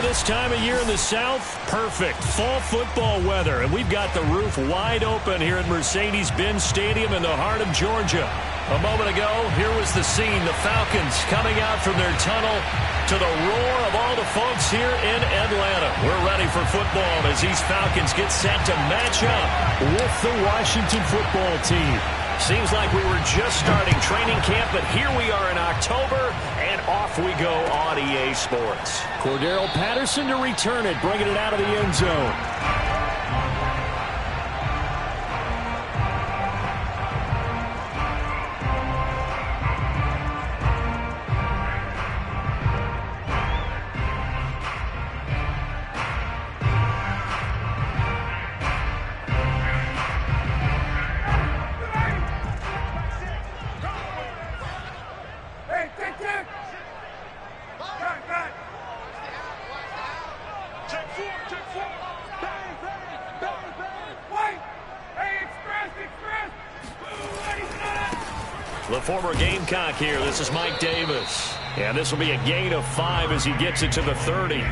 this time of year in the South? Perfect. Fall football weather, and we've got the roof wide open here at Mercedes-Benz Stadium in the heart of Georgia. A moment ago, here was the scene. The Falcons coming out from their tunnel to the roar of all the folks here in Atlanta. We're ready for football as these Falcons get set to match up with the Washington football team. Seems like we were just starting training camp, but here we are in October, and off we go on EA Sports. Cordero Patterson to return it, bringing it out of the end zone. The former Gamecock here. This is Mike Davis. And this will be a gain of 5 as he gets it to the 30.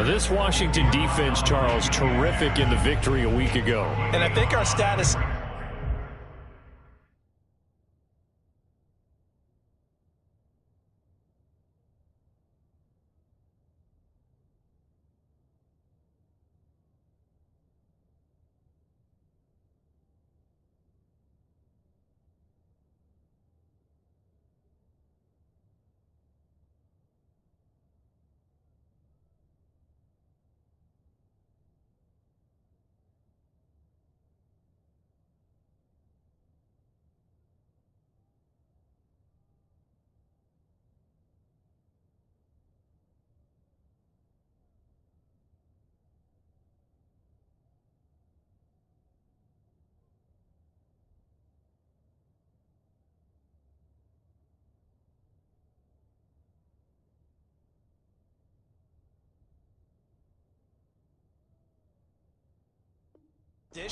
This Washington defense, Charles, terrific in the victory a week ago. And I think our status...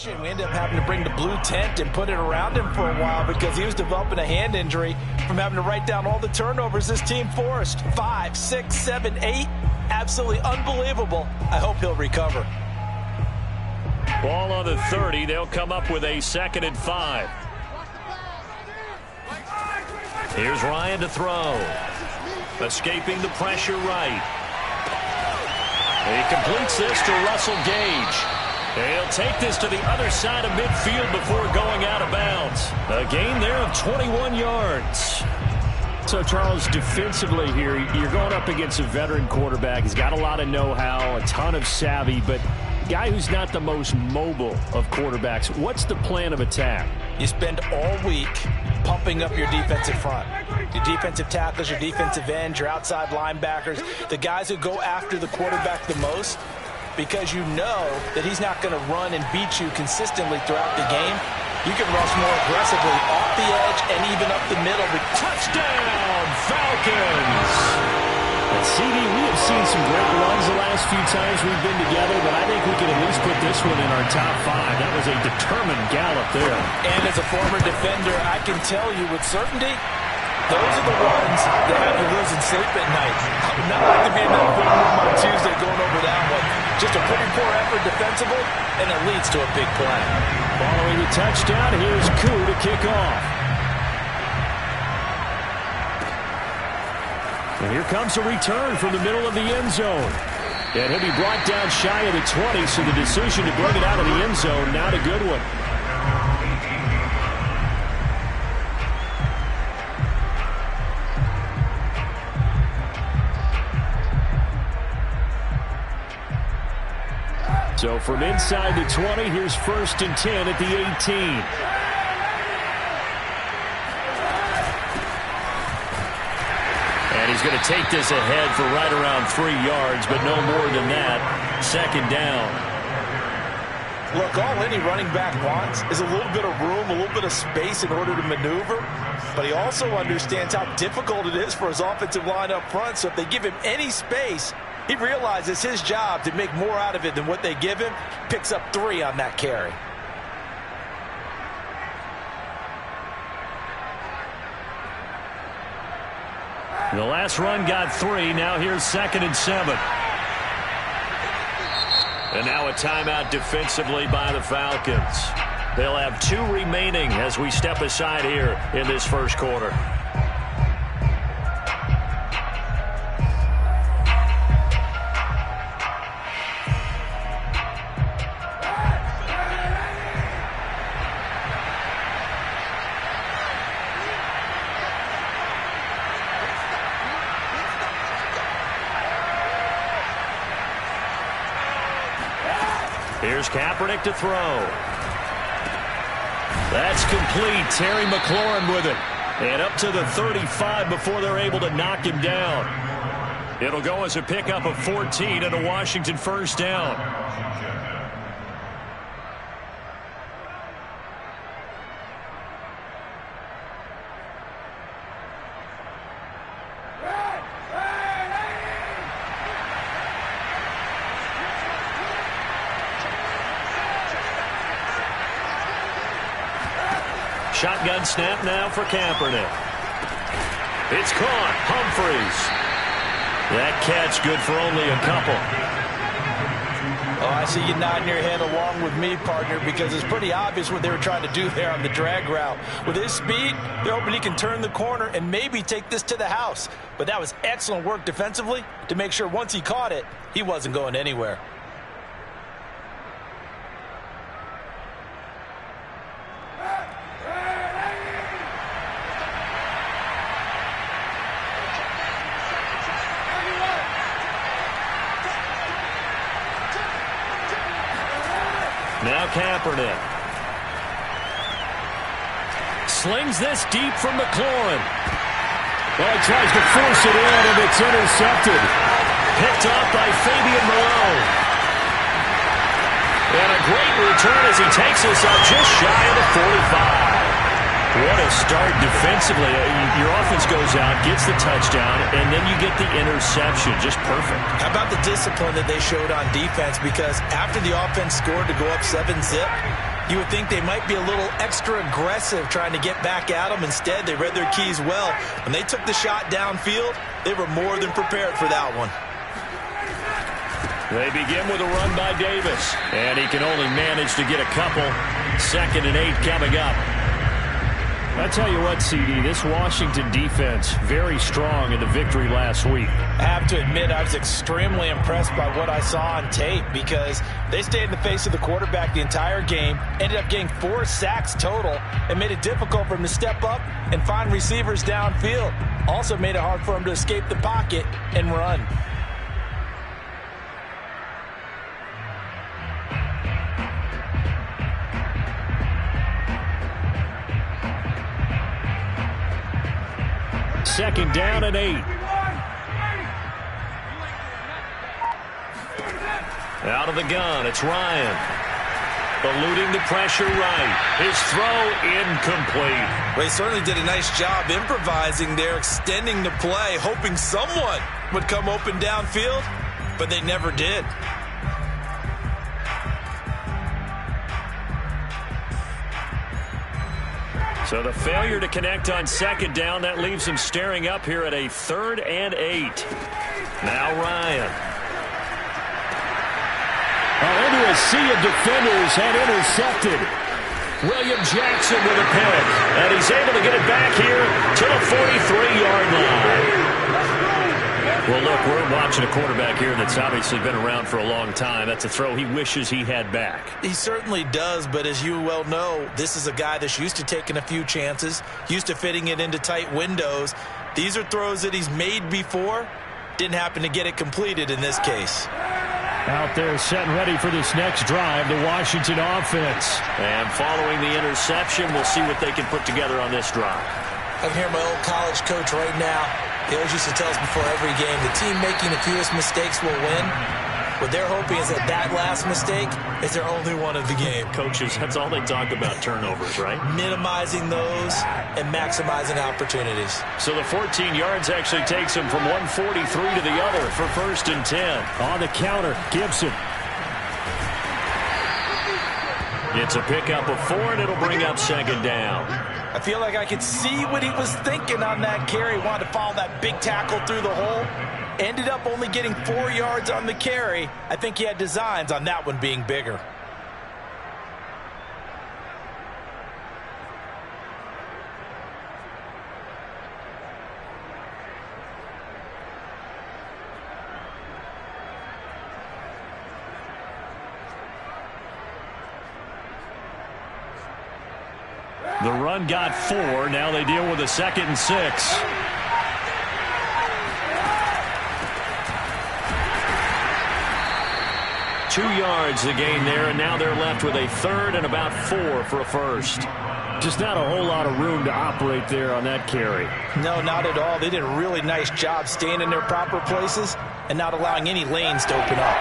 We ended up having to bring the blue tent and put it around him for a while because he was developing a hand injury from having to write down all the turnovers this team forced. 5, 6, 7, 8. Absolutely unbelievable. I hope he'll recover. Ball on the 30. They'll come up with a 2nd and 5. Here's Ryan to throw. Escaping the pressure right. He completes this to Russell Gage. He'll take this to the other side of midfield before going out of bounds. A gain there of 21 yards. So, Charles, defensively here, you're going up against a veteran quarterback. He's got a lot of know-how, a ton of savvy, but a guy who's not the most mobile of quarterbacks. What's the plan of attack? You spend all week pumping up your defensive front. Your defensive tackles, your defensive ends, your outside linebackers, the guys who go after the quarterback the most, because you know that he's not going to run and beat you consistently throughout the game. You can rush more aggressively off the edge and even up the middle. Touchdown, Falcons! At CD, we have seen some great runs the last few times we've been together, but I think we can at least put this one in our top 5. That was a determined gallop there. And as a former defender, I can tell you with certainty, those are the ones that have you losing sleep at night. I would not like to be in that film room on Tuesday going over that one. Just a pretty poor effort defensively, and it leads to a big play. Following the touchdown, here's Koo to kick off. And here comes a return from the middle of the end zone. And he'll be brought down shy of the 20, so the decision to bring it out of the end zone, not a good one. So from inside the 20, here's 1st and 10 at the 18. And he's going to take this ahead for right around 3 yards, but no more than that. 2nd down. Look, all any running back wants is a little bit of room, a little bit of space in order to maneuver. But he also understands how difficult it is for his offensive line up front. So if they give him any space, he realizes his job to make more out of it than what they give him. Picks up 3 on that carry. The last run got 3. Now here's 2nd and 7. And now a timeout defensively by the Falcons. They'll have 2 remaining as we step aside here in this first quarter. Here's Kaepernick to throw. That's complete. Terry McLaurin with it. And up to the 35 before they're able to knock him down. It'll go as a pickup of 14 and a Washington first down. Shotgun snap now for Kaepernick. It's caught. Humphreys. That catch good for only a couple. Oh, I see you nodding your head along with me, partner, because it's pretty obvious what they were trying to do there on the drag route. With his speed, they're hoping he can turn the corner and maybe take this to the house. But that was excellent work defensively to make sure once he caught it, he wasn't going anywhere. Now Kaepernick. Slings this deep from McLaurin. Well, he tries to force it in, and it's intercepted. Picked up by Fabian Malone. And a great return as he takes us up just shy of the 45. What a start defensively. Your offense goes out, gets the touchdown, and then you get the interception. Just perfect. How about the discipline that they showed on defense? Because after the offense scored to go up 7-zip, you would think they might be a little extra aggressive trying to get back at them. Instead, they read their keys well. When they took the shot downfield, they were more than prepared for that one. They begin with a run by Davis. And he can only manage to get a couple. 2nd and 8 coming up. I tell you what, CD, this Washington defense, very strong in the victory last week. I have to admit, I was extremely impressed by what I saw on tape because they stayed in the face of the quarterback the entire game, ended up getting 4 sacks total, and made it difficult for him to step up and find receivers downfield. Also made it hard for him to escape the pocket and run. Second down and 8. Out of the gun, it's Ryan. Eluding the pressure right. His throw incomplete. Well, he certainly did a nice job improvising there, extending the play, hoping someone would come open downfield, but they never did. So the failure to connect on 2nd down, that leaves him staring up here at a 3rd and 8. Now Ryan. Into a sea of defenders and intercepted. William Jackson with a pick. And he's able to get it back here to the 43-yard line. Well, look, we're watching a quarterback here that's obviously been around for a long time. That's a throw he wishes he had back. He certainly does, but as you well know, this is a guy that's used to taking a few chances, used to fitting it into tight windows. These are throws that he's made before. Didn't happen to get it completed in this case. Out there set and ready for this next drive, the Washington offense. And following the interception, we'll see what they can put together on this drive. I'm here, my old college coach right now. He always used to tell us before every game, the team making the fewest mistakes will win. What they're hoping is that last mistake is their only one of the game. Coaches, that's all they talk about, turnovers, right? Minimizing those and maximizing opportunities. So the 14 yards actually takes him from 143 to the other for 1st and 10. On the counter, Gibson. It's a pickup of 4, and it'll bring up 2nd down. I feel like I could see what he was thinking on that carry. Wanted to follow that big tackle through the hole. Ended up only getting 4 yards on the carry. I think he had designs on that one being bigger. The run got 4. Now they deal with a 2nd and 6. Two yards the gain there, and now they're left with a 3rd and about 4 for a first. Just not a whole lot of room to operate there on that carry. No, not at all. They did a really nice job staying in their proper places and not allowing any lanes to open up.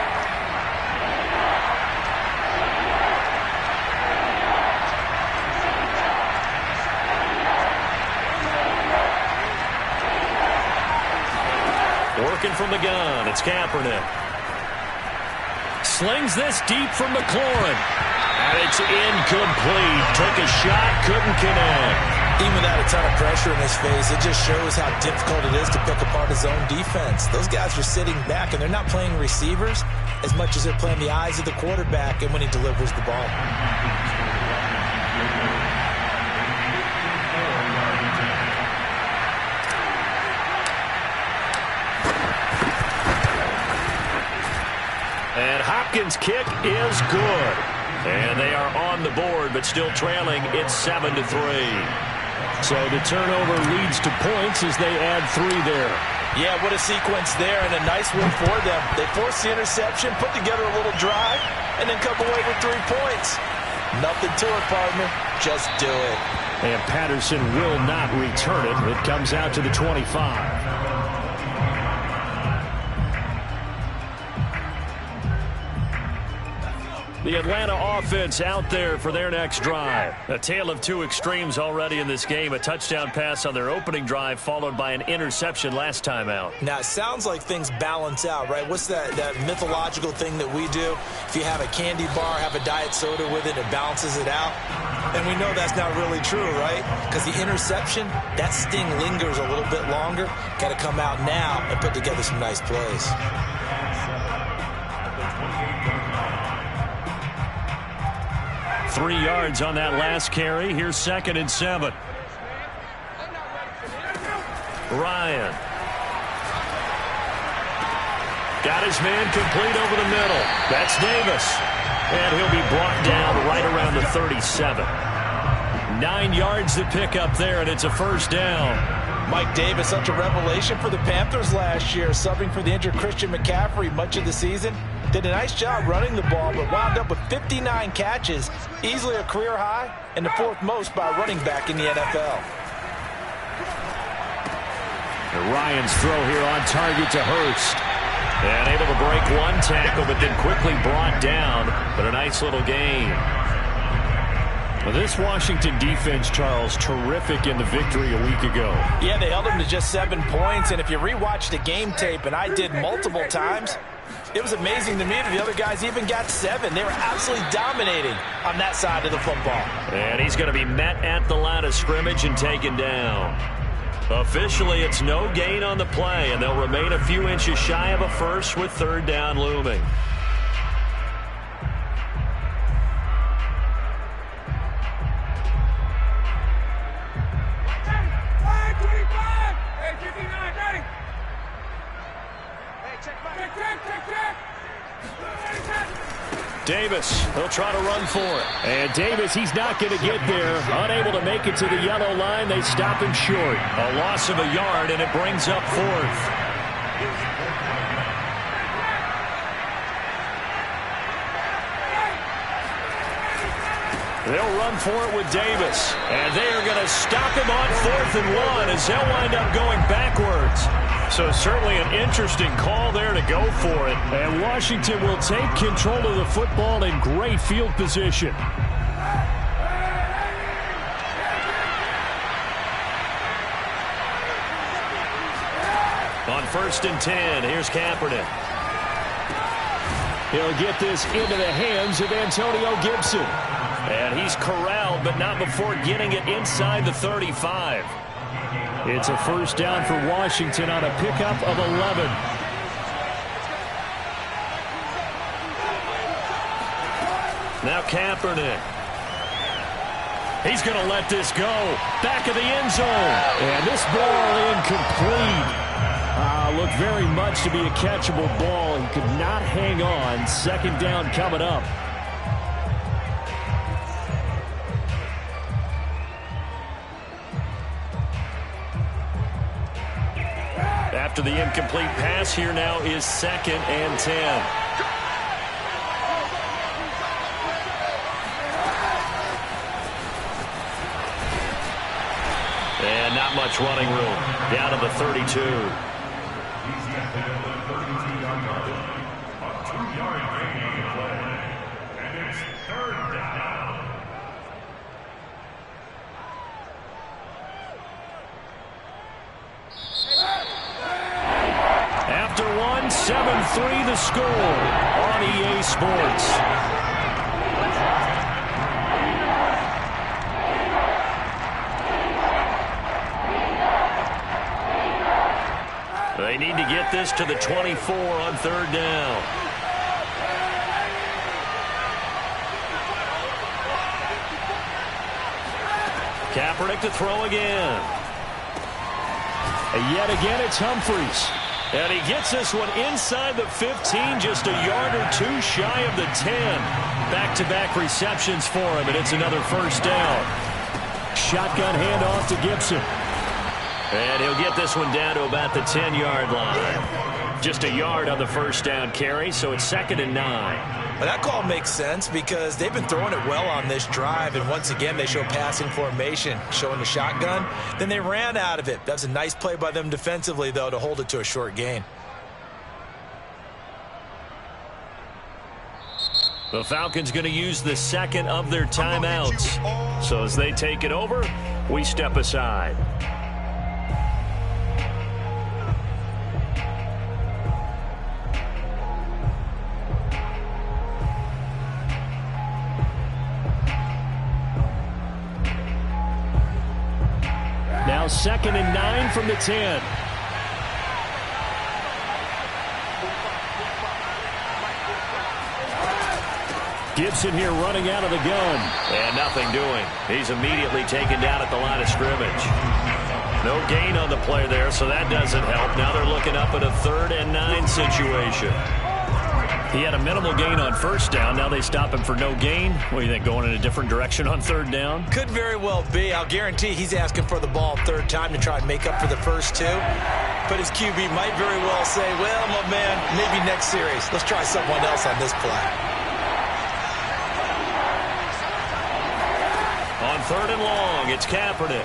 Working from the gun, it's Kaepernick. Slings this deep from McLaurin. And it's incomplete. Took a shot, couldn't connect. Even without a ton of pressure in his face, it just shows how difficult it is to pick apart his own defense. Those guys are sitting back, and they're not playing receivers as much as they're playing the eyes of the quarterback and when he delivers the ball. And Hopkins' kick is good. And they are on the board, but still trailing. It's 7-3. So the turnover leads to points as they add 3 there. Yeah, what a sequence there, and a nice one for them. They forced the interception, put together a little drive, and then come away with 3 points. Nothing to it, partner. Just do it. And Patterson will not return it. It comes out to the 25. The Atlanta offense out there for their next drive. A tale of 2 extremes already in this game. A touchdown pass on their opening drive followed by an interception last time out. Now, it sounds like things balance out, right? What's that mythological thing that we do? If you have a candy bar, have a diet soda with it, it balances it out. And we know that's not really true, right? Because the interception, that sting lingers a little bit longer. Got to come out now and put together some nice plays. Three yards on that last carry. Here's 2nd and 7. Ryan. Got his man complete over the middle. That's Davis. And he'll be brought down right around the 37. 9 yards to pick up there, and it's a first down. Mike Davis, such a revelation for the Panthers last year, subbing for the injured Christian McCaffrey much of the season. Did a nice job running the ball, but wound up with 59 catches, easily a career high, and the 4th most by a running back in the NFL. And Ryan's throw here on target to Hurst. And able to break 1 tackle, but then quickly brought down. But a nice little gain. Well, this Washington defense, Charles, terrific in the victory a week ago. Yeah, they held them to just 7 points, and if you rewatch the game tape, and I did multiple times, it was amazing to me that the other guys even got 7. They were absolutely dominating on that side of the football. And he's going to be met at the line of scrimmage and taken down. Officially, it's no gain on the play, and they'll remain a few inches shy of a first with 3rd down looming. Davis, he'll try to run for it. And Davis, he's not going to get there. Unable to make it to the yellow line. They stop him short. A loss of a yard, and it brings up 4th. They'll run for it with Davis. And they are going to stop him on 4th and 1 as they'll wind up going backwards. So certainly an interesting call there to go for it. And Washington will take control of the football in great field position. On 1st and 10, here's Kaepernick. He'll get this into the hands of Antonio Gibson. And he's corralled, but not before getting it inside the 35. It's a first down for Washington on a pickup of 11. Now Kaepernick. He's going to let this go. Back of the end zone. And this ball incomplete. Looked very much to be a catchable ball. He could not hang on. Second down coming up. After the incomplete pass, here now is 2nd and 10. And not much running room. Down to the 32. After 7-3 the score on EA Sports. They need to get this to the 24 on 3rd down. Kaepernick to throw again. And yet again, it's Humphries. And he gets this one inside the 15, just a yard or two shy of the 10. Back-to-back receptions for him, and it's another 1st down. Shotgun handoff to Gibson. And he'll get this one down to about the 10-yard line. Just a yard on the 1st down carry, so it's 2nd and 9. Well, that call makes sense because they've been throwing it well on this drive, and once again they show passing formation, showing the shotgun. Then they ran out of it. That's a nice play by them defensively, though, to hold it to a short gain. The Falcons going to use the 2nd of their timeouts. So as they take it over, we step aside. Now 2nd and 9 from the 10. Gibson here running out of the gun. And nothing doing. He's immediately taken down at the line of scrimmage. No gain on the play there, so that doesn't help. Now they're looking up at a 3rd and 9 situation. He had a minimal gain on 1st down. Now they stop him for no gain. What do you think, going in a different direction on 3rd down? Could very well be. I'll guarantee he's asking for the ball 3rd time to try and make up for the first 2. But his QB might very well say, well, my man, maybe next series. Let's try someone else on this play. On 3rd and long, it's Kaepernick.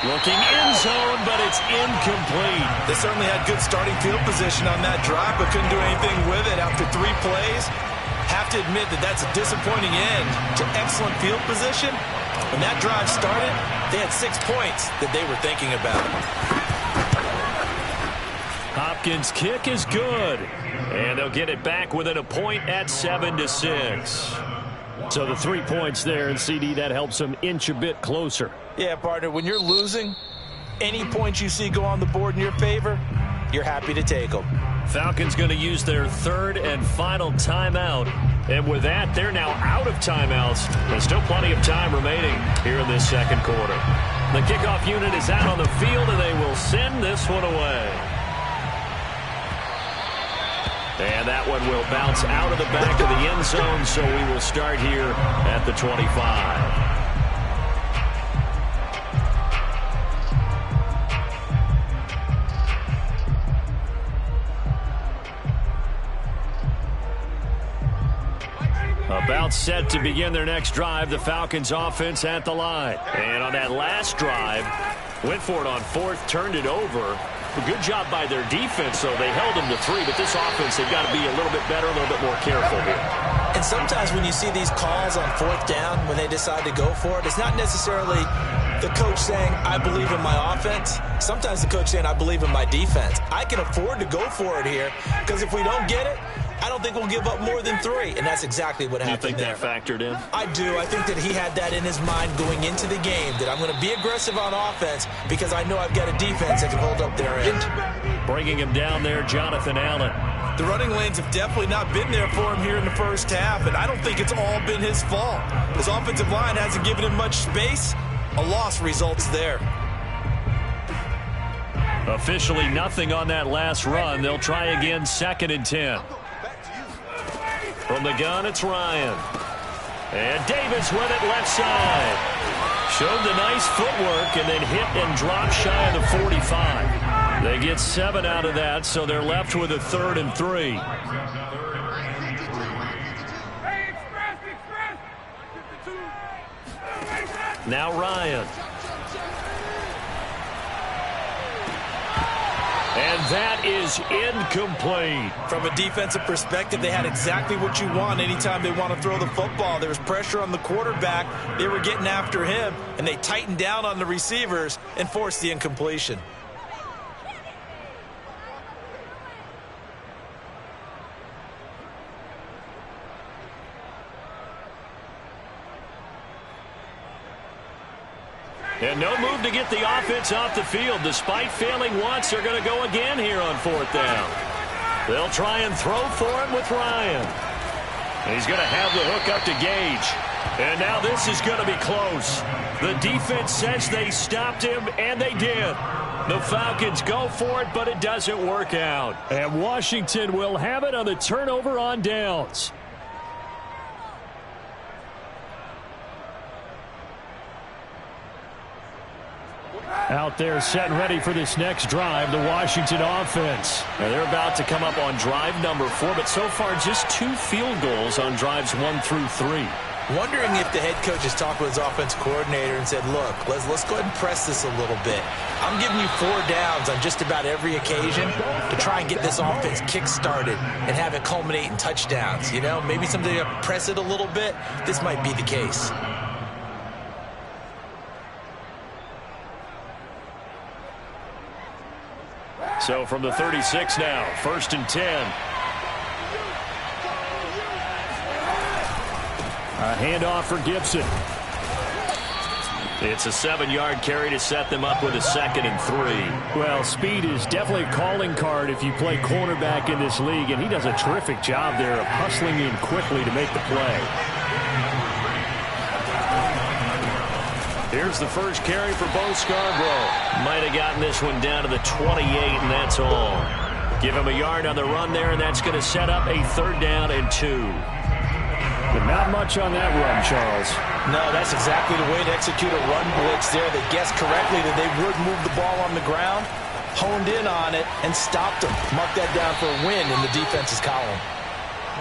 Looking end zone, but it's incomplete. They certainly had good starting field position on that drive, but couldn't do anything with it after 3 plays. Have to admit that that's a disappointing end to excellent field position. When that drive started, they had 6 points that they were thinking about. Hopkins' kick is good. And they'll get it back within a point at 7-6. So the 3 points there, and CD, that helps them inch a bit closer. Yeah, partner, when you're losing, any points you see go on the board in your favor, you're happy to take them. Falcons going to use their 3rd and final timeout. And with that, they're now out of timeouts. There's still plenty of time remaining here in this 2nd quarter. The kickoff unit is out on the field, and they will send this one away. And that one will bounce out of the back of the end zone, so we will start here at the 25. About set to begin their next drive, the Falcons offense at the line. And on that last drive, went for it on 4th, turned it over. A good job by their defense, though. They held them to 3, but this offense, they've got to be a little bit better, a little bit more careful here. And sometimes when you see these calls on 4th down, when they decide to go for it, it's not necessarily the coach saying, I believe in my offense. Sometimes the coach saying, I believe in my defense. I can afford to go for it here, because if we don't get it, I don't think we'll give up more than 3, and that's exactly what happened. Do you think that factored in? I do. I think that he had that in his mind going into the game, that I'm going to be aggressive on offense because I know I've got a defense that can hold up their end. Bringing him down there, Jonathan Allen. The running lanes have definitely not been there for him here in the first half, and I don't think it's all been his fault. His offensive line hasn't given him much space. A loss results there. Officially nothing on that last run. They'll try again, 2nd and 10. From the gun, it's Ryan. And Davis with it left side. Showed the nice footwork and then hit and dropped shy of the 45. They get 7 out of that, so they're left with a 3rd and 3. Now Ryan. And that is incomplete. From a defensive perspective, they had exactly what you want anytime they want to throw the football. There was pressure on the quarterback. They were getting after him, and they tightened down on the receivers and forced the incompletion. And no move to get the offense off the field. Despite failing once, they're going to go again here on 4th down. They'll try and throw for him with Ryan. He's going to have the hook up to Gage. And now this is going to be close. The defense says they stopped him, and they did. The Falcons go for it, but it doesn't work out. And Washington will have it on the turnover on downs. Out there set and ready for this next drive, the Washington offense. Now they're about to come up on drive number 4, but so far just 2 field goals on drives 1 through 3. Wondering if the head coach has talked with his offense coordinator and said, look, let's go ahead and press this a little bit. I'm giving you 4 downs on just about every occasion to try and get this offense kick-started and have it culminate in touchdowns. You know, maybe something to press it a little bit. This might be the case. So from the 36 now, 1st and 10. A handoff for Gibson. It's a 7-yard carry to set them up with a 2nd and 3. Well, speed is definitely a calling card if you play cornerback in this league, and he does a terrific job there of hustling in quickly to make the play. Here's the first carry for Bo Scarborough. Might have gotten this one down to the 28, and that's all. Give him a yard on the run there, and that's going to set up a 3rd down and 2. But not much on that run, Charles. No, that's exactly the way to execute a run blitz there. They guessed correctly that they would move the ball on the ground, honed in on it, and stopped them. Mark that down for a win in the defense's column.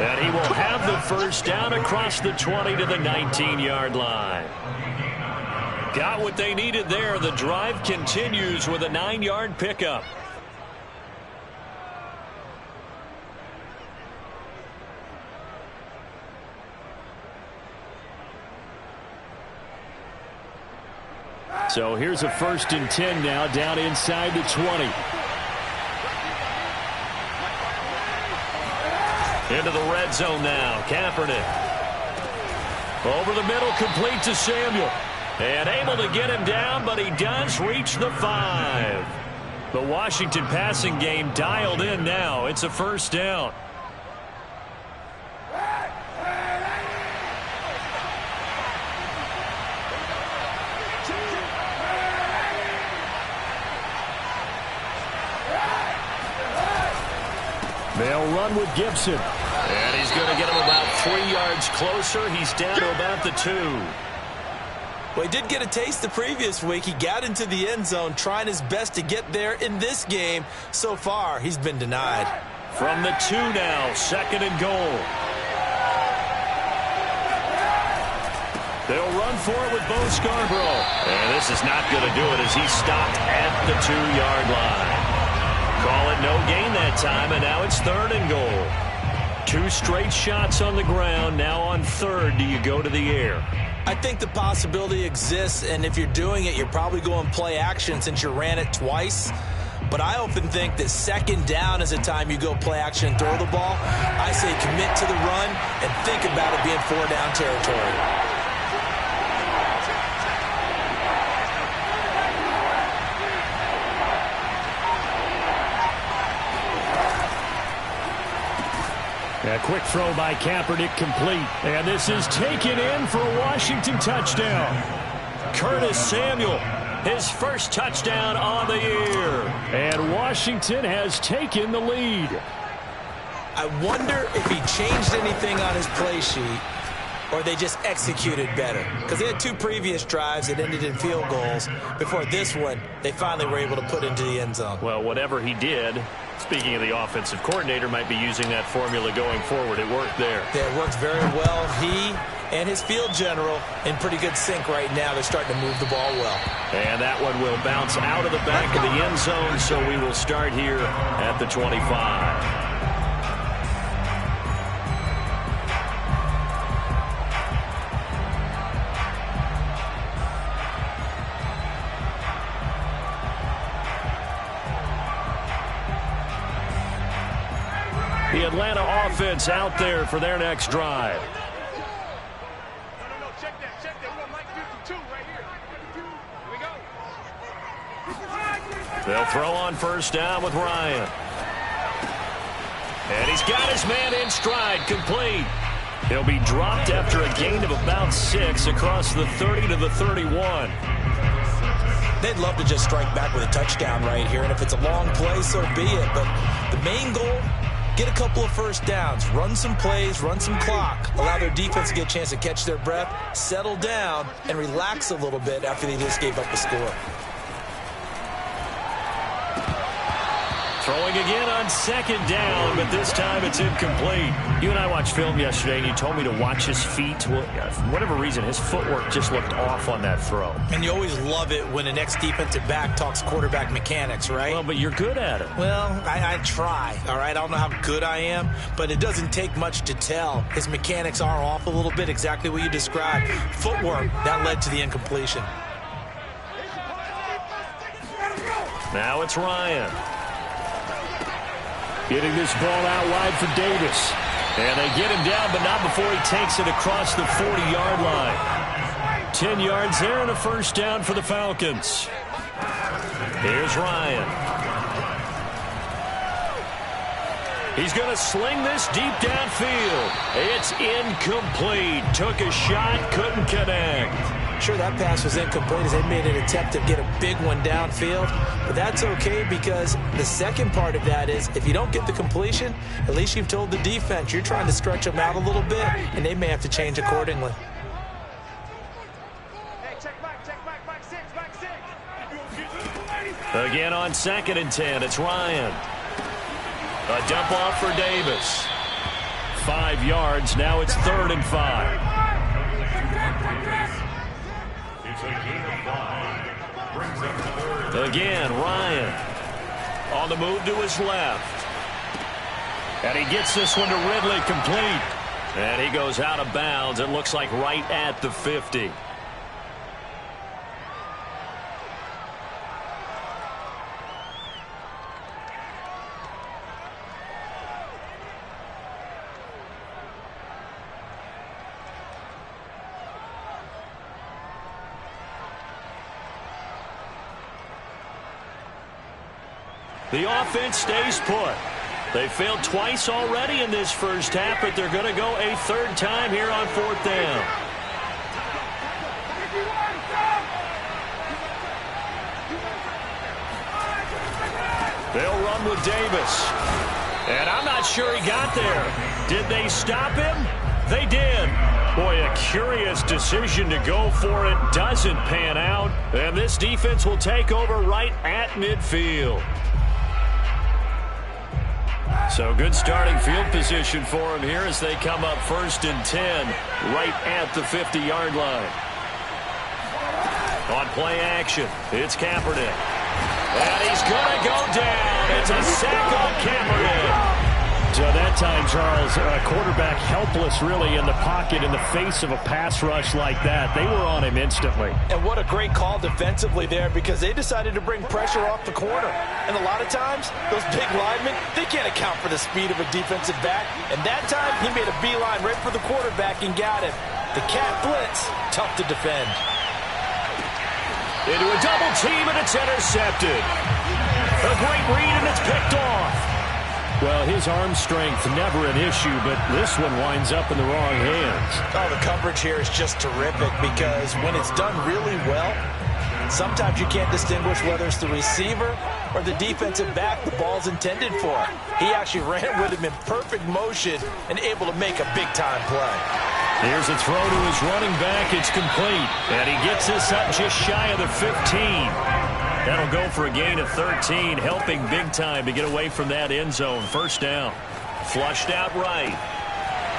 And he will have the 1st down across the 20 to the 19-yard line. Got what they needed there. The drive continues with a 9-yard pickup. So here's a 1st and 10 now down inside the 20. Into the red zone now. Kaepernick. Over the middle, complete to Samuel. And able to get him down, but he does reach the 5. The Washington passing game dialed in now. It's a 1st down. They'll run with Gibson. And he's going to get him about 3 yards closer. He's down to about the 2. Well, he did get a taste the previous week. He got into the end zone trying his best to get there in this game. So far, he's been denied. From the 2 now, 2nd and goal. They'll run for it with Bo Scarborough. And this is not going to do it as he's stopped at the 2-yard line. Call it no gain that time, and now it's 3rd and goal. 2 straight shots on the ground. Now on 3rd, do you go to the air? I think the possibility exists, and if you're doing it, you're probably going play action since you ran it twice. But I often think that 2nd down is the time you go play action and throw the ball. I say commit to the run and think about it being 4-down territory. A quick throw by Kaepernick complete. And this is taken in for a Washington touchdown. Curtis Samuel, his first touchdown on the year. And Washington has taken the lead. I wonder if he changed anything on his play sheet or they just executed better. Because they had 2 previous drives that ended in field goals. Before this one, they finally were able to put into the end zone. Well, whatever he did, speaking of the offensive coordinator, might be using that formula going forward. It worked there. Yeah, it worked very well. He and his field general in pretty good sync right now. They're starting to move the ball well. And that one will bounce out of the back of the end zone, so we will start here at the 25. The Atlanta offense out there for their next drive. Check that. We got Mike 52 right here. Here we go. They'll throw on first down with Ryan. And he's got his man in stride, complete. He'll be dropped after a gain of about 6 across the 30 to the 31. They'd love to just strike back with a touchdown right here, and if it's a long play, so be it. But the main goal, get a couple of first downs, run some plays, run some clock, allow their defense to get a chance to catch their breath, settle down, and relax a little bit after they just gave up a score. Throwing again on second down, but this time it's incomplete. You and I watched film yesterday, and you told me to watch his feet. Well, for whatever reason, his footwork just looked off on that throw. And you always love it when an ex-defensive back talks quarterback mechanics, right? Well, but you're good at it. Well, I try, all right? I don't know how good I am, but it doesn't take much to tell. His mechanics are off a little bit, exactly what you described. Footwork, that led to the incompletion. Now it's Ryan. Getting this ball out wide for Davis. And they get him down, but not before he takes it across the 40-yard line. 10 yards there and a first down for the Falcons. Here's Ryan. He's going to sling this deep downfield. It's incomplete. Took a shot, couldn't connect. Sure, that pass was incomplete as they made an attempt to get a big one downfield. But that's okay because the second part of that is if you don't get the completion, at least you've told the defense you're trying to stretch them out a little bit, and they may have to change accordingly. Hey, check back, back six. Again on second and 10, it's Ryan. A dump off for Davis. 5 yards, now it's 3rd and 5. Again, Ryan on the move to his left. And he gets this one to Ridley, complete. And he goes out of bounds. It looks like right at the 50. The offense stays put. They failed twice already in this first half, but they're going to go a 3rd time here on 4th down. They'll run with Davis. And I'm not sure he got there. Did they stop him? They did. Boy, a curious decision to go for it. Doesn't pan out. And this defense will take over right at midfield. So good starting field position for him here as they come up 1st and 10 right at the 50-yard line. On play action, it's Kaepernick. And he's going to go down. It's a sack on Kaepernick. So that time, Charles, quarterback helpless really in the pocket in the face of a pass rush like that. They were on him instantly. And what a great call defensively there because they decided to bring pressure off the corner. And a lot of times, those big linemen, they can't account for the speed of a defensive back. And that time, he made a beeline right for the quarterback and got him. The cat blitz, tough to defend. Into a double team, and it's intercepted. A great read, and it's picked off. Well, his arm strength never an issue, but this one winds up in the wrong hands. Oh, the coverage here is just terrific because when it's done really well, sometimes you can't distinguish whether it's the receiver or the defensive back the ball's intended for. He actually ran with him in perfect motion and able to make a big-time play. Here's a throw to his running back. It's complete. And he gets this up just shy of the 15. That'll go for a gain of 13, helping big time to get away from that end zone. First down. Flushed out right.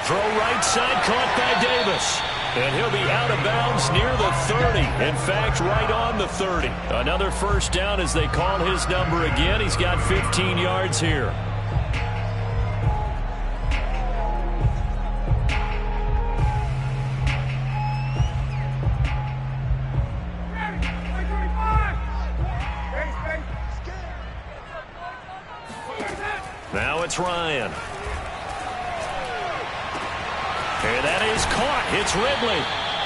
Throw right side, caught by Davis. And he'll be out of bounds near the 30. In fact, right on the 30. Another first down as they call his number again. He's got 15 yards here. Now it's Ryan. And that is caught. It's Ridley.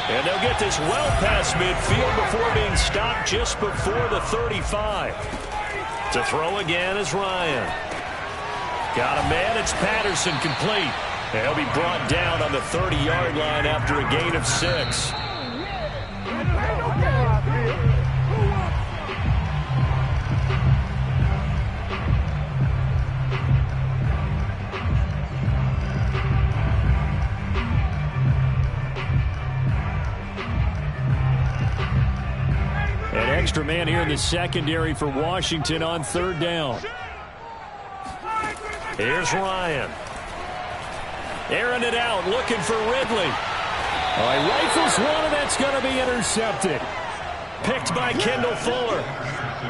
And they'll get this well past midfield before being stopped just before the 35. To throw again is Ryan. Got a man. It's Patterson complete. And he'll be brought down on the 30-yard line after a gain of 6. Extra man here in the secondary for Washington on third down. Here's Ryan. Airing it out, looking for Ridley. Oh, he rifles one, and that's going to be intercepted. Picked by Kendall Fuller.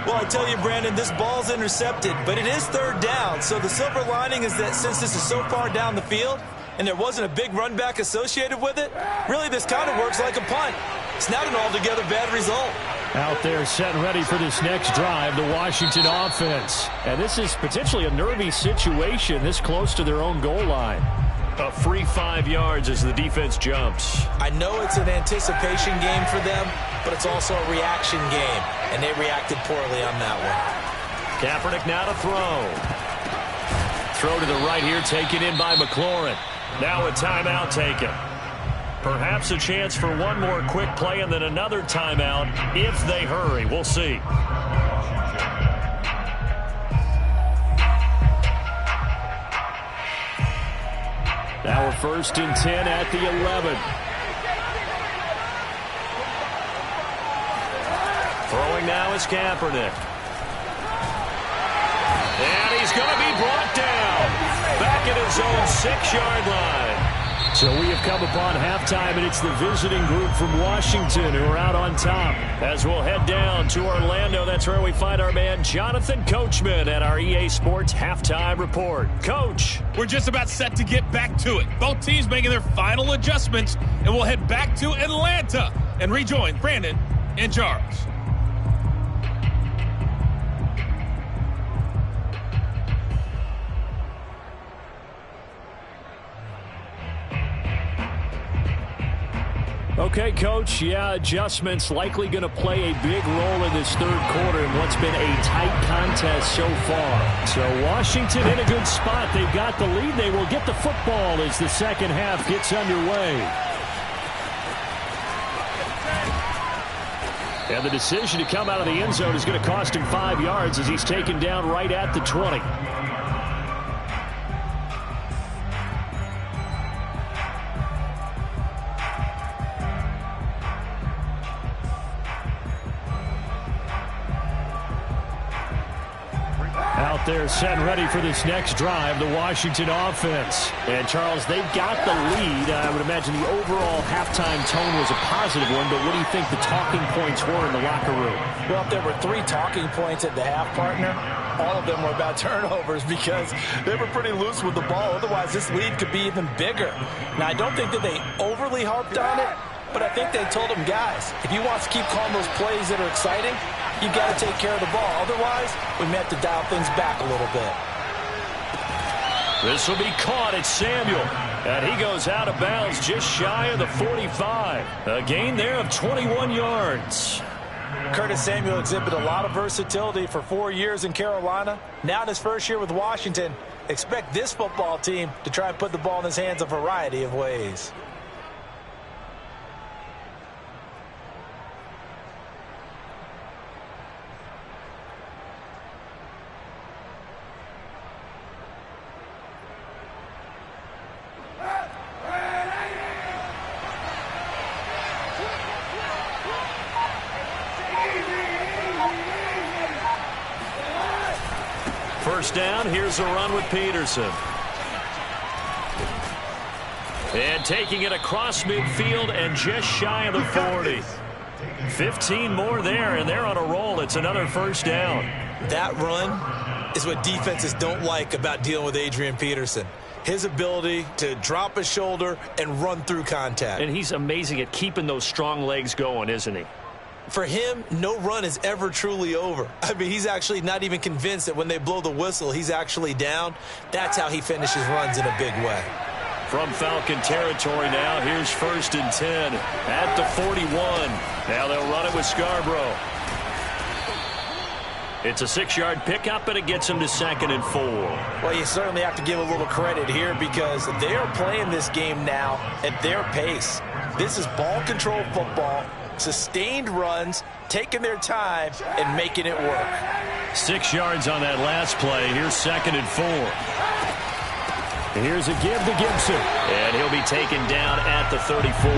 Well, I tell you, Brandon, this ball's intercepted, but it is third down. So the silver lining is that since this is so far down the field and there wasn't a big run back associated with it, really this kind of works like a punt. It's not an altogether bad result. Out there set and ready for this next drive, the Washington offense. And this is potentially a nervy situation this close to their own goal line. A free 5 yards as the defense jumps. I know it's an anticipation game for them, but it's also a reaction game, and they reacted poorly on that one. Kaepernick now to throw. Throw to the right here, taken in by McLaurin. Now a timeout taken. Perhaps a chance for one more quick play and then another timeout if they hurry. We'll see. Now we're 1st and 10 at the 11. Throwing now is Kaepernick. And he's going to be brought down. Back at his own 6-yard line. So we have come upon halftime, and it's the visiting group from Washington who are out on top. As we'll head down to Orlando, that's where we find our man Jonathan Coachman at our EA Sports Halftime Report. Coach. We're just about set to get back to it. Both teams making their final adjustments, and we'll head back to Atlanta and rejoin Brandon and Charles. Okay, Coach, yeah, adjustments likely going to play a big role in this third quarter in what's been a tight contest so far. So Washington in a good spot. They've got the lead. They will get the football as the second half gets underway. And the decision to come out of the end zone is going to cost him 5 yards as he's taken down right at the 20. Out there set and ready for this next drive, the Washington offense. And, Charles, they've got the lead. I would imagine the overall halftime tone was a positive one, but what do you think the talking points were in the locker room? Well, if there were 3 talking points at the half, partner, all of them were about turnovers because they were pretty loose with the ball. Otherwise, this lead could be even bigger. Now, I don't think that they overly harped on it, but I think they told them, guys, if you want to keep calling those plays that are exciting, you got to take care of the ball. Otherwise, we may have to dial things back a little bit. This will be caught. It's Samuel. And he goes out of bounds just shy of the 45. A gain there of 21 yards. Curtis Samuel exhibited a lot of versatility for 4 years in Carolina. Now in his first year with Washington, Expect this football team to try and put the ball in his hands a variety of ways. First down, here's a run with Peterson. And taking it across midfield and just shy of the 40. 15 more there, and they're on a roll. It's another first down. That run is what defenses don't like about dealing with Adrian Peterson. His ability to drop a shoulder and run through contact. And he's amazing at keeping those strong legs going, isn't he? For him, no run is ever truly over. I mean, he's actually not even convinced that when they blow the whistle, he's actually down. That's how he finishes runs in a big way. From Falcon territory now, here's 1st and 10 at the 41. Now they'll run it with Scarborough. It's a 6-yard pickup, and it gets him to 2nd and 4. Well, you certainly have to give a little credit here because they are playing this game now at their pace. This is ball control football. Sustained runs, taking their time, and making it work. 6 yards on that last play. Here's 2nd and 4. Here's a give to Gibson. And he'll be taken down at the 34.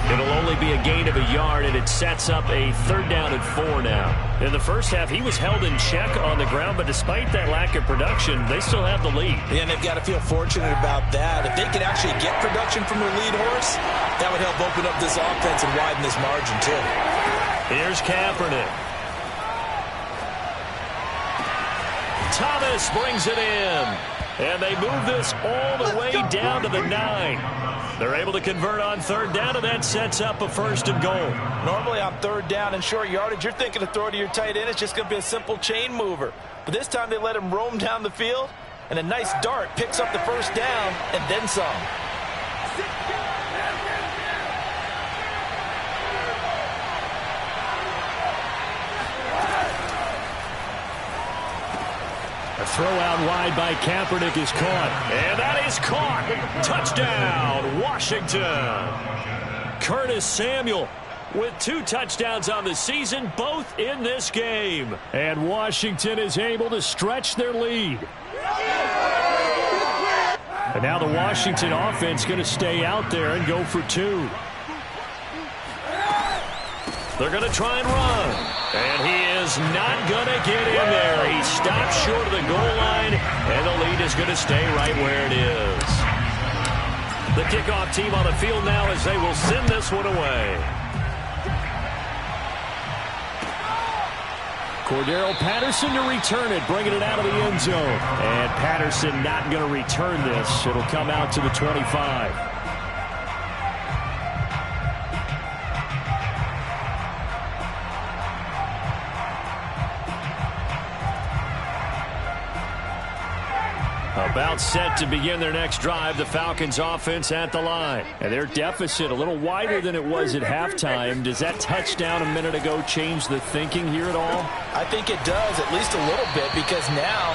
It'll only be a gain of a yard, and it sets up a 3rd down and 4 now. In the first half, he was held in check on the ground, but despite that lack of production, they still have the lead. And they've got to feel fortunate about that. If they could actually get production from their lead horse, that would help open up this offense and widen this margin, too. Here's Kaepernick. Thomas brings it in. And they move this all the way down to the 9. They're able to convert on 3rd down, and that sets up a 1st and goal. Normally on 3rd down and short yardage, you're thinking to throw to your tight end. It's just going to be a simple chain mover. But this time they let him roam down the field, and a nice dart picks up the 1st down and then some. A throw out wide by Kaepernick is caught. And that is caught. Touchdown, Washington. Curtis Samuel with 2 touchdowns on the season, both in this game. And Washington is able to stretch their lead. And now the Washington offense going to stay out there and go for 2. They're going to try and run. And he is not going to get in there. He stops short of the goal line, and the lead is going to stay right where it is. The kickoff team on the field now as they will send this one away. Cordero Patterson to return it, bringing it out of the end zone. And Patterson not going to return this. It'll come out to the 25. About set to begin their next drive, the Falcons offense at the line. And their deficit a little wider than it was at halftime. Does that touchdown a minute ago change the thinking here at all? I think it does, at least a little bit, because now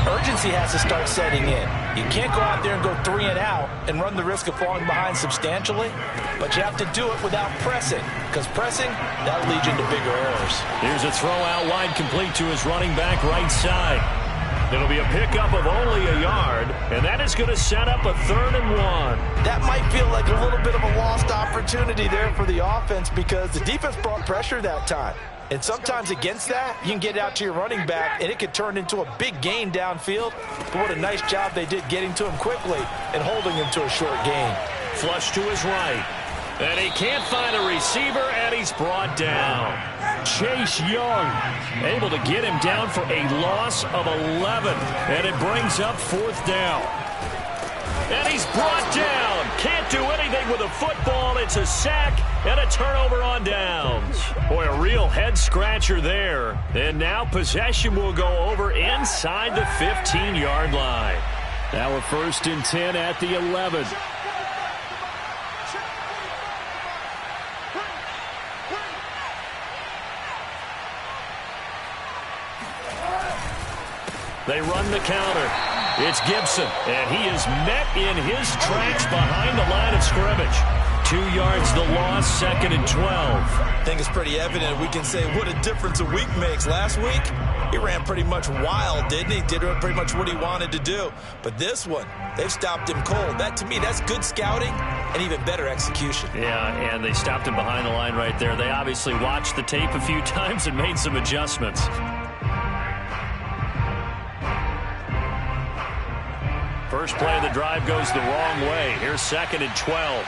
urgency has to start setting in. You can't go out there and go 3 and out and run the risk of falling behind substantially, but you have to do it without pressing, because pressing, that'll lead you into bigger errors. Here's a throw out wide, complete to his running back right side. It'll be a pickup of only a yard, and that is going to set up a 3rd and 1. That might feel like a little bit of a lost opportunity there for the offense because the defense brought pressure that time. And sometimes against that, you can get out to your running back, and it could turn into a big gain downfield. But what a nice job they did getting to him quickly and holding him to a short gain. Flush to his right. And he can't find a receiver, and he's brought down. Chase Young able to get him down for a loss of 11. And it brings up 4th down. And he's brought down. Can't do anything with a football. It's a sack and a turnover on downs. Boy, a real head-scratcher there. And now possession will go over inside the 15-yard line. Now a 1st and 10 at the 11. They run the counter. It's Gibson, and he is met in his tracks behind the line of scrimmage. 2 yards the loss, 2nd and 12. I think it's pretty evident. We can say what a difference a week makes. Last week, he ran pretty much wild, didn't he? Did pretty much what he wanted to do. But this one, they've stopped him cold. That, to me, that's good scouting and even better execution. Yeah, and they stopped him behind the line right there. They obviously watched the tape a few times and made some adjustments. First play of the drive goes the wrong way. Here's 2nd and 12.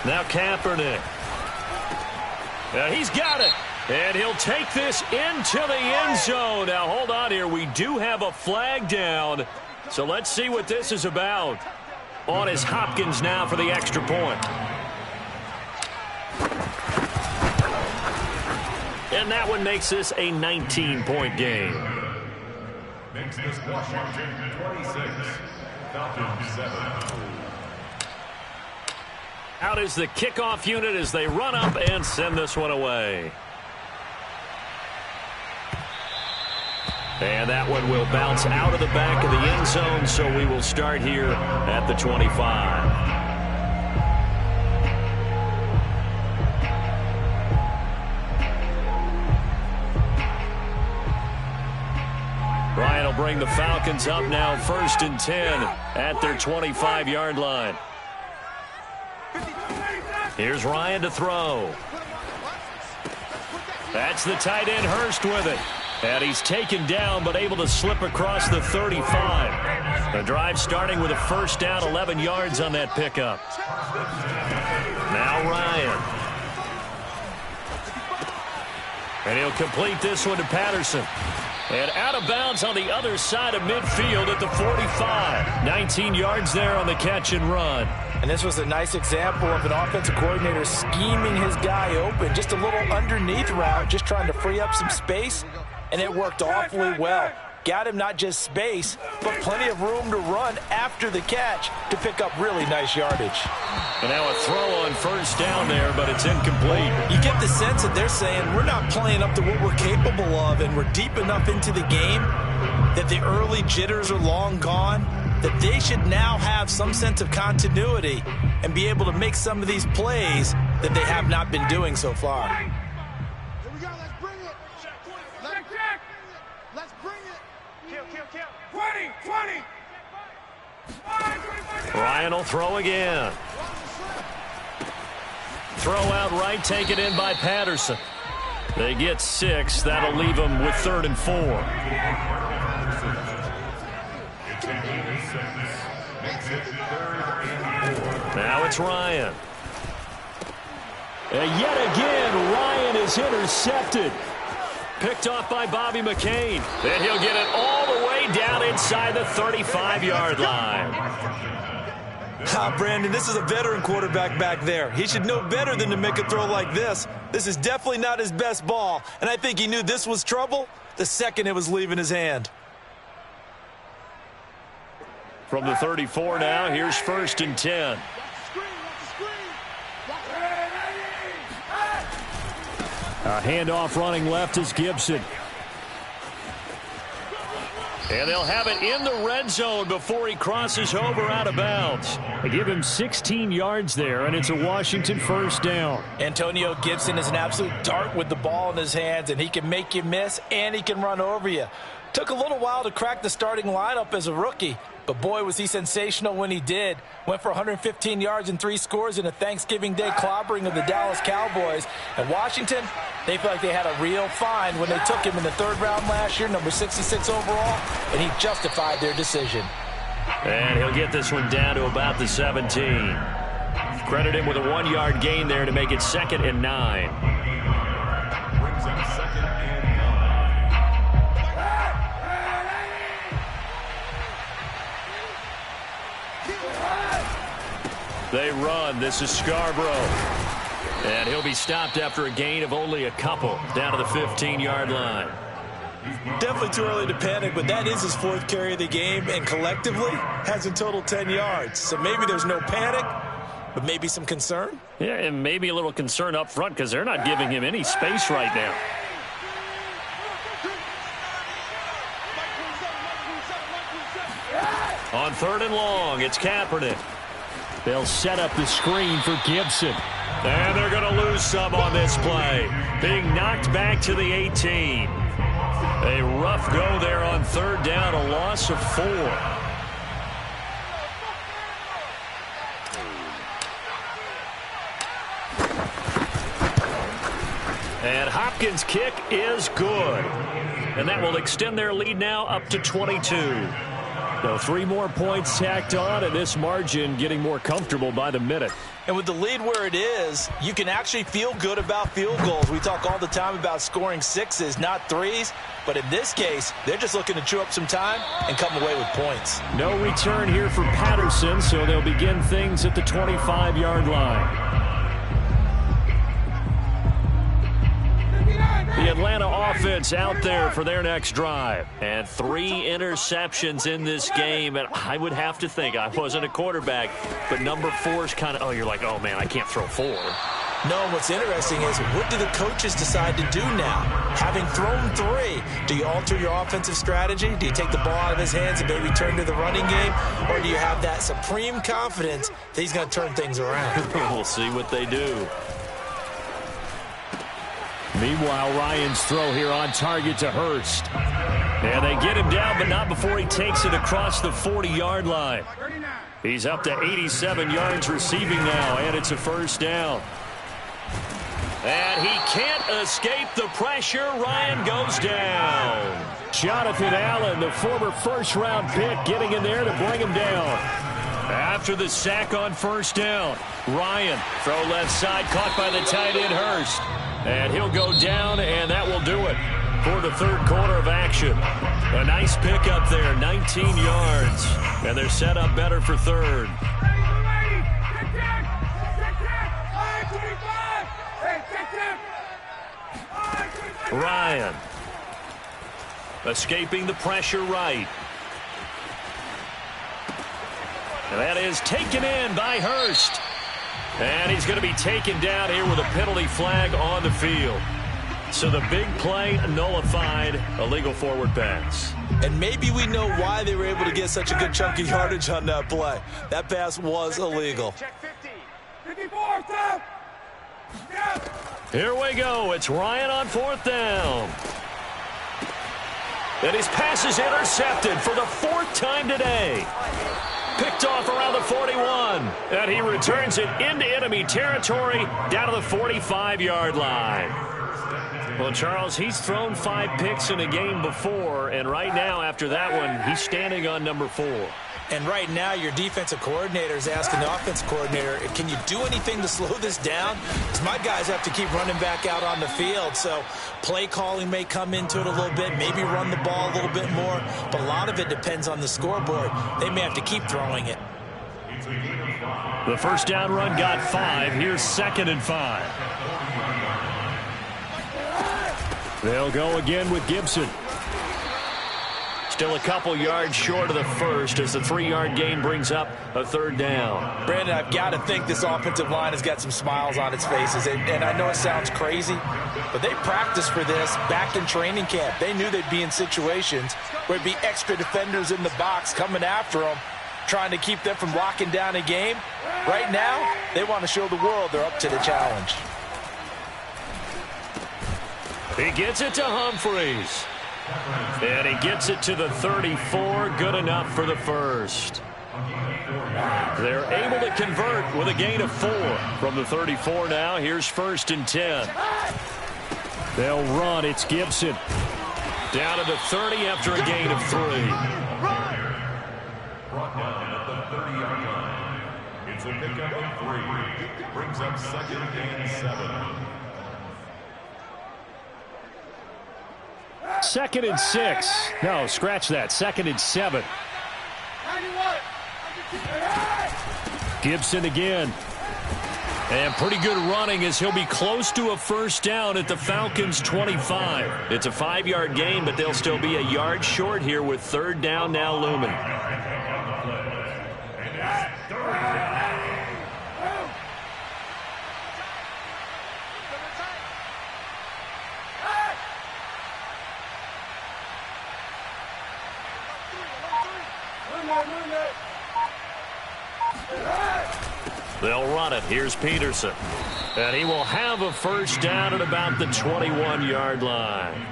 Now Kaepernick. He's got it. And he'll take this into the end zone. Now, hold on here. We do have a flag down. So let's see what this is about. On is Hopkins now for the extra point. And that one makes this a 19-point game. Makes this Washington 26, Falcons 7. Out is the kickoff unit as they run up and send this one away. And that one will bounce out of the back of the end zone, so we will start here at the 25. Ryan will bring the Falcons up now, 1st and 10 at their 25-yard line. Here's Ryan to throw. That's the tight end Hurst with it. And he's taken down but able to slip across the 35. The drive starting with a 1st down, 11 yards on that pickup. Now Ryan. And he'll complete this one to Patterson. And out of bounds on the other side of midfield at the 45. 19 yards there on the catch and run. And this was a nice example of an offensive coordinator scheming his guy open. Just a little underneath route, just trying to free up some space. And it worked awfully well. Got him not just space, but plenty of room to run after the catch to pick up really nice yardage. And now a throw on 1st down there, but it's incomplete. You get the sense that they're saying we're not playing up to what we're capable of, and we're deep enough into the game that the early jitters are long gone, that they should now have some sense of continuity and be able to make some of these plays that they have not been doing so far. Here we go. Let's bring it. Let's bring it. Kill. 20. Ryan will throw again. Throw out right, taken in by Patterson. They get 6. That'll leave them with 3rd and 4. Now it's Ryan. And yet again, Ryan is intercepted. Picked off by Bobby McCain. Then he'll get it all the way down inside the 35-yard line. Brandon, this is a veteran quarterback back there. He should know better than to make a throw like this. This is definitely not his best ball, and I think he knew this was trouble the second it was leaving his hand. From the 34 now, here's 1st and 10. A handoff running left is Gibson. And they'll have it in the red zone before he crosses over out of bounds. They give him 16 yards there, and it's a Washington 1st down. Antonio Gibson is an absolute dart with the ball in his hands, and he can make you miss, and he can run over you. Took a little while to crack the starting lineup as a rookie, but boy, was he sensational when he did. Went for 115 yards and 3 scores in a Thanksgiving Day clobbering of the Dallas Cowboys. And Washington, they feel like they had a real find when they took him in the 3rd round last year, number 66 overall, and he justified their decision. And he'll get this one down to about the 17. Credit him with a 1-yard gain there to make it 2nd and 9. Brings up 2nd and 9. They run. This is Scarborough. And he'll be stopped after a gain of only a couple down to the 15-yard line. Definitely too early to panic, but that is his 4th carry of the game, and collectively has a total 10 yards. So maybe there's no panic, but maybe some concern. Yeah, and maybe a little concern up front because they're not giving him any space right now. On 3rd and long, it's Kaepernick. They'll set up the screen for Gibson. And they're going to lose some on this play. Being knocked back to the 18. A rough go there on 3rd down, a loss of 4. And Hopkins' kick is good. And that will extend their lead now up to 22. So 3 more points tacked on, and this margin getting more comfortable by the minute. And with the lead where it is, you can actually feel good about field goals. We talk all the time about scoring 6s, not 3s. But in this case, they're just looking to chew up some time and come away with points. No return here for Patterson, so they'll begin things at the 25-yard line. The Atlanta offense out there for their next drive. And 3 interceptions in this game. And I would have to think, I wasn't a quarterback, but number 4 is kind of, oh, you're like, oh, man, I can't throw 4. No, what's interesting is, what do the coaches decide to do now? Having thrown 3, do you alter your offensive strategy? Do you take the ball out of his hands and maybe turn to the running game? Or do you have that supreme confidence that he's going to turn things around? We'll see what they do. Meanwhile, Ryan's throw here on target to Hurst. And they get him down, but not before he takes it across the 40-yard line. He's up to 87 yards receiving now, and it's a 1st down. And he can't escape the pressure. Ryan goes down. Jonathan Allen, the former 1st-round pick, getting in there to bring him down. After the sack on 1st down, Ryan, throw left side, caught by the tight end Hurst. And he'll go down, and that will do it for the 3rd quarter of action. A nice pickup there, 19 yards. And they're set up better for 3rd. Ryan escaping the pressure right. And that is taken in by Hurst. And he's going to be taken down here with a penalty flag on the field. So the big play nullified, illegal forward pass. And maybe we know why they were able to get such a good chunk of yardage on that play. That pass was illegal. Check 50. 54, stop. Here we go. It's Ryan on 4th down. And his pass is intercepted for the 4th time today. Picked off around the 41. And he returns it into enemy territory down to the 45-yard line. Well, Charles, he's thrown 5 picks in a game before, and right now, after that one, he's standing on number 4. And right now, your defensive coordinator is asking the offensive coordinator, can you do anything to slow this down? Because my guys have to keep running back out on the field. So play calling may come into it a little bit, maybe run the ball a little bit more. But a lot of it depends on the scoreboard. They may have to keep throwing it. The 1st down run got 5. Here's 2nd and 5. They'll go again with Gibson. Still a couple yards short of the 1st as the 3-yard gain brings up a 3rd down. Brandon, I've got to think this offensive line has got some smiles on its faces. And I know it sounds crazy, but they practiced for this back in training camp. They knew they'd be in situations where there'd be extra defenders in the box coming after them, trying to keep them from locking down a game. Right now, they want to show the world they're up to the challenge. He gets it to Humphreys. And he gets it to the 34. Good enough for the 1st. They're able to convert with a gain of 4 from the 34 now. Here's 1st and 10. They'll run. It's Gibson. Down to the 30 after a gain of 3. Brought down at the 30-yard line. It's a pickup of 3. Brings up 2nd and 7. 2nd and 6. No, scratch that. 2nd and 7. Gibson again. And pretty good running as he'll be close to a 1st down at the Falcons' 25. It's a 5-yard gain, but they'll still be a yard short here with 3rd down now looming. They'll run it. Here's Peterson. And he will have a first down at about the 21-yard line.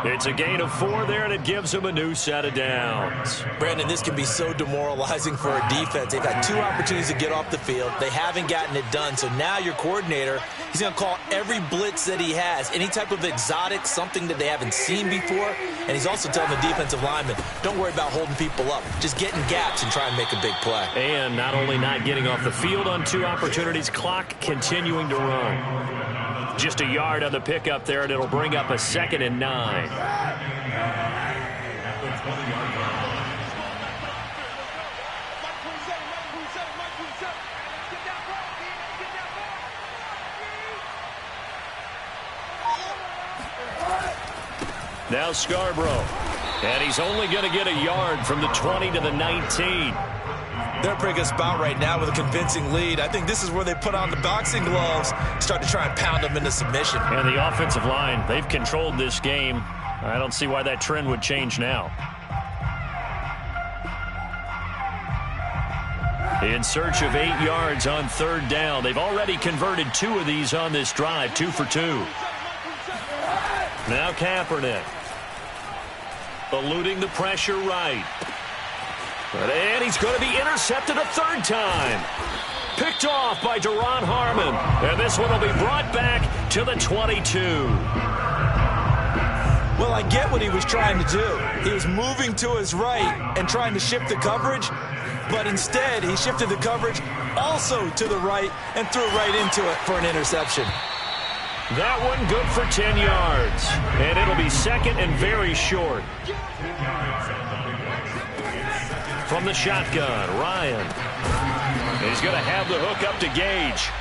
It's a gain of 4 there, and it gives him a new set of downs. Brandon, this can be so demoralizing for a defense. They've had 2 opportunities to get off the field. They haven't gotten it done. So now your coordinator, he's going to call every blitz that he has, any type of exotic, something that they haven't seen before. And he's also telling the defensive lineman, don't worry about holding people up. Just get in gaps and try and make a big play. And not only not getting off the field on 2 opportunities, clock continuing to run. Just a yard on the pickup there, and it'll bring up a 2nd and 9. Now Scarborough. And he's only going to get a yard from the 20 to the 19. They're a pretty good spot right now with a convincing lead. I think this is where they put on the boxing gloves, start to try and pound them into submission. And the offensive line, they've controlled this game. I don't see why that trend would change now. In search of 8 yards on 3rd down. They've already converted 2 of these on this drive, 2 for 2. Now Kaepernick. Eluding the pressure right. And he's going to be intercepted a 3rd time. Picked off by Deron Harmon. And this one will be brought back to the 22. Well, I get what he was trying to do. He was moving to his right and trying to shift the coverage. But instead, he shifted the coverage also to the right and threw right into it for an interception. That one good for 10 yards. And it'll be 2nd and very short. From the shotgun, Ryan. He's going to have the hook up to Gage.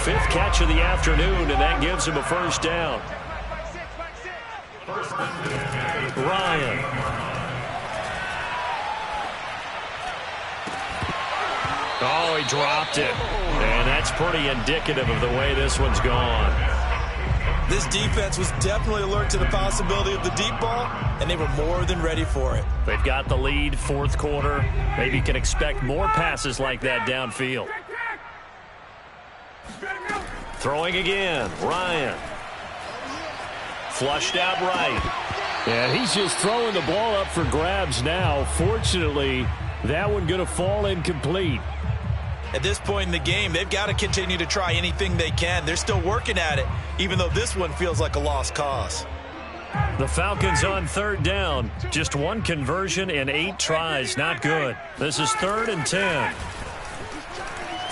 5th catch of the afternoon, and that gives him a first down. Ryan. Oh, he dropped it. And that's pretty indicative of the way this one's gone. This defense was definitely alert to the possibility of the deep ball, and they were more than ready for it. They've got the lead, 4th quarter. Maybe can expect more passes like that downfield. Throwing again, Ryan. Flushed out right. Yeah, he's just throwing the ball up for grabs now. Fortunately, that one going to fall incomplete. At this point in the game, they've got to continue to try anything they can. They're still working at it, even though this one feels like a lost cause. The Falcons on 3rd down. Just 1 conversion in 8 tries. Not good. This is 3rd and 10.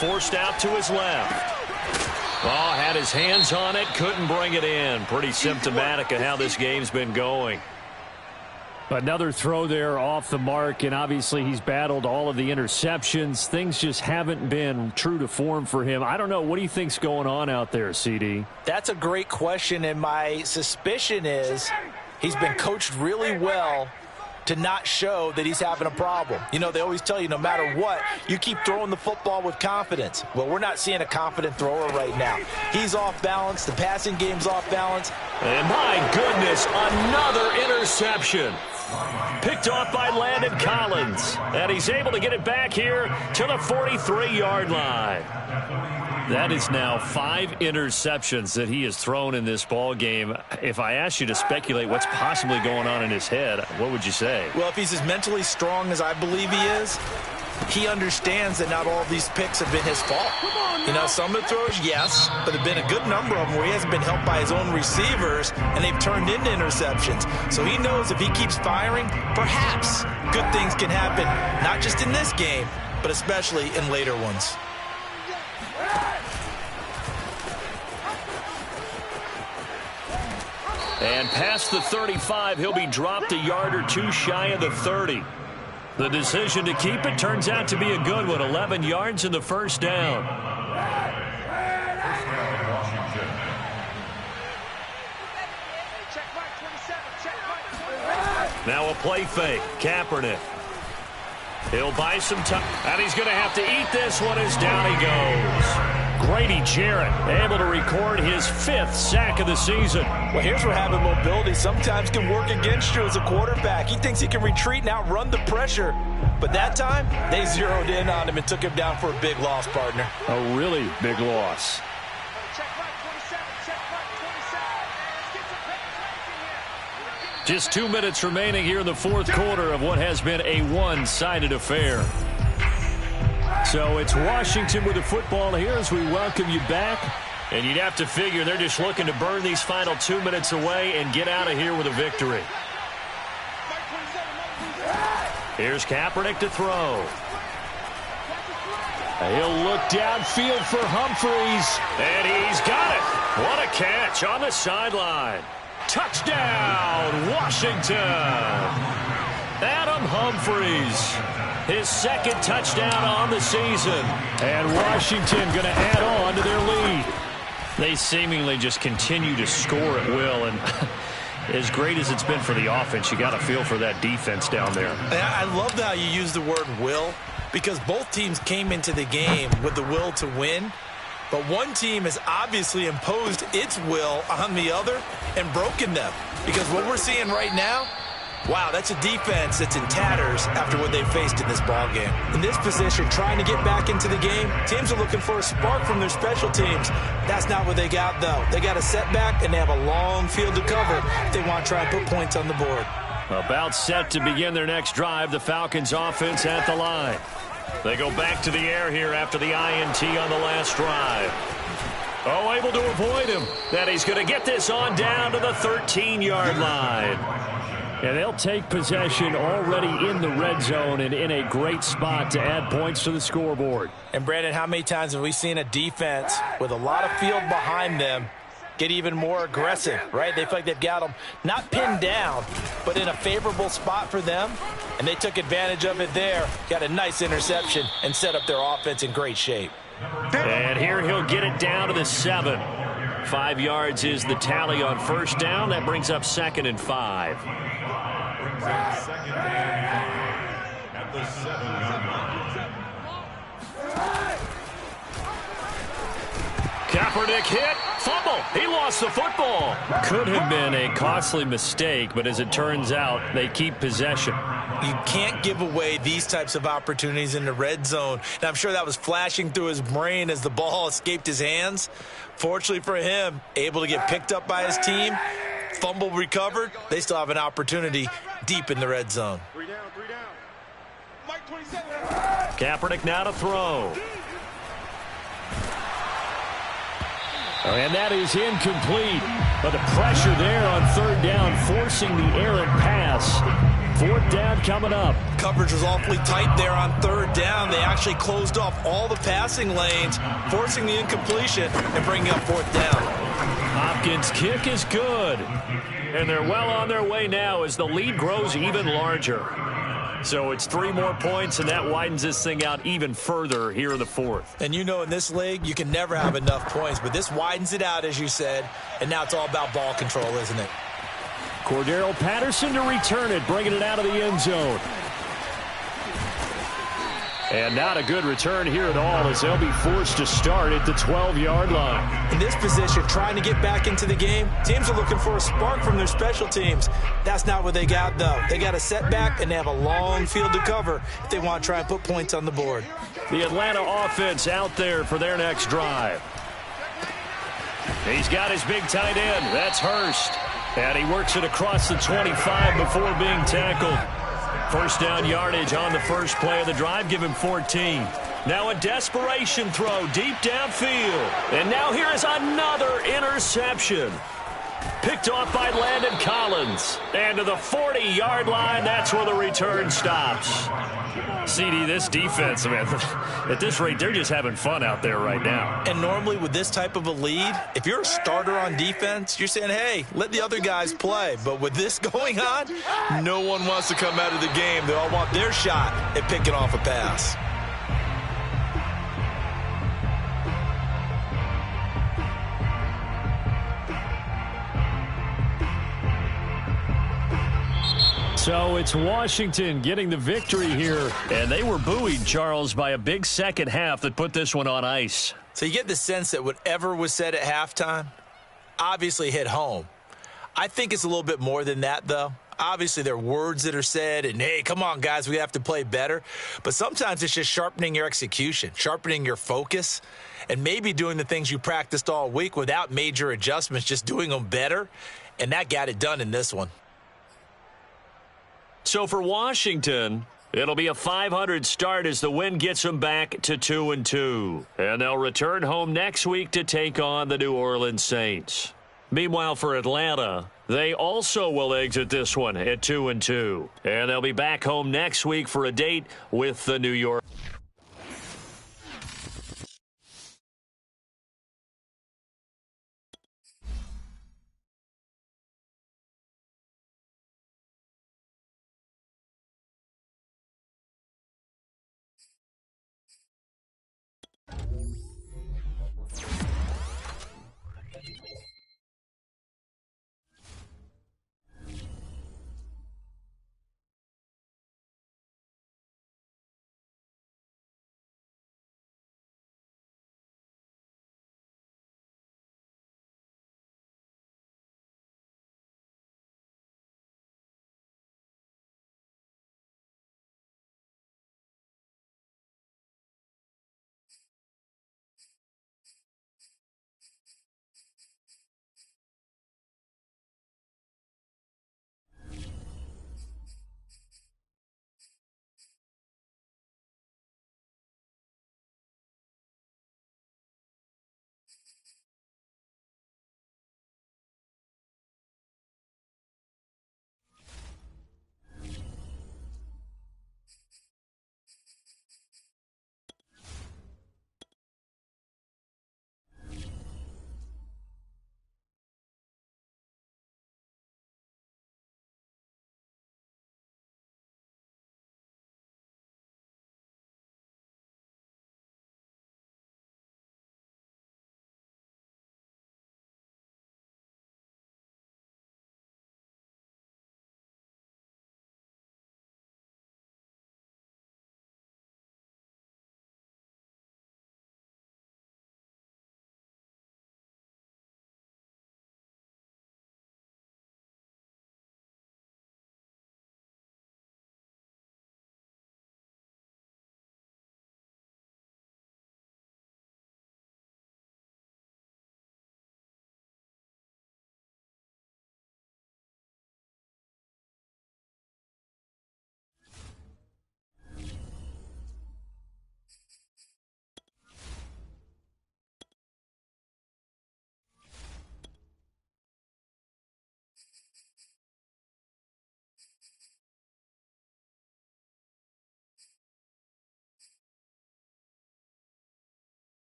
Forced out to his left. Oh, had his hands on it. Couldn't bring it in. Pretty symptomatic of how this game's been going. Another throw there off the mark, and obviously he's battled all of the interceptions. Things just haven't been true to form for him. I don't know. What do you think's going on out there, CD? That's a great question, and my suspicion is he's been coached really well to not show that he's having a problem. You know, they always tell you no matter what, you keep throwing the football with confidence. Well, we're not seeing a confident thrower right now. He's off balance. The passing game's off balance. And my goodness, another interception. Picked off by Landon Collins. And he's able to get it back here to the 43-yard line. That is now 5 interceptions that he has thrown in this ball game. If I asked you to speculate what's possibly going on in his head, what would you say? Well, if he's as mentally strong as I believe he is, he understands that not all of these picks have been his fault. You know, some of the throws, yes, but there have been a good number of them where he hasn't been helped by his own receivers, and they've turned into interceptions. So he knows if he keeps firing, perhaps good things can happen, not just in this game, but especially in later ones. And past the 35, he'll be dropped a yard or 2 shy of the 30. The decision to keep it turns out to be a good one. 11 yards in the first down. Now a play fake. Kaepernick. He'll buy some time. And he's going to have to eat this one as down he goes. Grady Jarrett able to record his 5th sack of the season. Well, here's where having mobility sometimes can work against you as a quarterback. He thinks he can retreat and outrun the pressure. But that time, they zeroed in on him and took him down for a big loss, partner. A really big loss. Just 2 minutes remaining here in the 4th quarter of what has been a one-sided affair. So it's Washington with the football here as we welcome you back. And you'd have to figure they're just looking to burn these final 2 minutes away and get out of here with a victory. Here's Kaepernick to throw. He'll look downfield for Humphries. And he's got it. What a catch on the sideline. Touchdown, Washington. Adam Humphries. His 2nd touchdown on the season. And Washington going to add on to their lead. They seemingly just continue to score at will. And as great as it's been for the offense, you got to feel for that defense down there. I love how you use the word will, because both teams came into the game with the will to win. But one team has obviously imposed its will on the other and broken them. Because what we're seeing right now, wow, that's a defense that's in tatters after what they faced in this ballgame. In this position, trying to get back into the game, teams are looking for a spark from their special teams. That's not what they got, though. They got a setback, and they have a long field to cover if they want to try and put points on the board. About set to begin their next drive, the Falcons offense at the line. They go back to the air here after the INT on the last drive. Oh, able to avoid him. That he's going to get this on down to the 13-yard line. And they'll take possession already in the red zone and in a great spot to add points to the scoreboard. And, Brandon, how many times have we seen a defense with a lot of field behind them get even more aggressive, right? They feel like they've got them not pinned down, but in a favorable spot for them. And they took advantage of it there, got a nice interception, and set up their offense in great shape. And here he'll get it down to the 7. 5 yards is the tally on first down. That brings up 2nd and 5. Second down at the 7-yard line. Kaepernick hit. Fumble. He lost the football. Could have been a costly mistake, but as it turns out, they keep possession. You can't give away these types of opportunities in the red zone. And I'm sure that was flashing through his brain as the ball escaped his hands. Fortunately for him, able to get picked up by his team, fumble recovered. They still have an opportunity deep in the red zone. 3 down. Mike 27. Kaepernick now to throw. And that is incomplete. But the pressure there on 3rd down, forcing the errant pass. 4th down coming up. Coverage was awfully tight there on 3rd down. They actually closed off all the passing lanes, forcing the incompletion and bringing up 4th down. Hopkins' kick is good. And they're well on their way now as the lead grows even larger. So it's 3 more points, and that widens this thing out even further here in the 4th. And you know, in this league, you can never have enough points, but this widens it out, as you said, and now it's all about ball control, isn't it? Cordero Patterson to return it, bringing it out of the end zone. And not a good return here at all as they'll be forced to start at the 12-yard line. In this position, trying to get back into the game, teams are looking for a spark from their special teams. That's not what they got, though. They got a setback, and they have a long field to cover if they want to try and put points on the board. The Atlanta offense out there for their next drive. He's got his big tight end. That's Hurst. And he works it across the 25 before being tackled. First down yardage on the first play of the drive. Give him 14. Now a desperation throw deep downfield. And now here is another interception. Picked off by Landon Collins. And to the 40-yard line, that's where the return stops. CD, this defense, man, at this rate, they're just having fun out there right now. And normally with this type of a lead, if you're a starter on defense, you're saying, hey, let the other guys play. But with this going on, no one wants to come out of the game. They all want their shot at picking off a pass. So it's Washington getting the victory here. And they were buoyed, Charles, by a big second half that put this one on ice. So you get the sense that whatever was said at halftime obviously hit home. I think it's a little bit more than that, though. Obviously, there are words that are said, and, hey, come on, guys, we have to play better. But sometimes it's just sharpening your execution, sharpening your focus, and maybe doing the things you practiced all week without major adjustments, just doing them better. And that got it done in this one. So for Washington, it'll be a .500 start as the win gets them back to 2-2. And they'll return home next week to take on the New Orleans Saints. Meanwhile, for Atlanta, they also will exit this one at 2-2. And they'll be back home next week for a date with the New York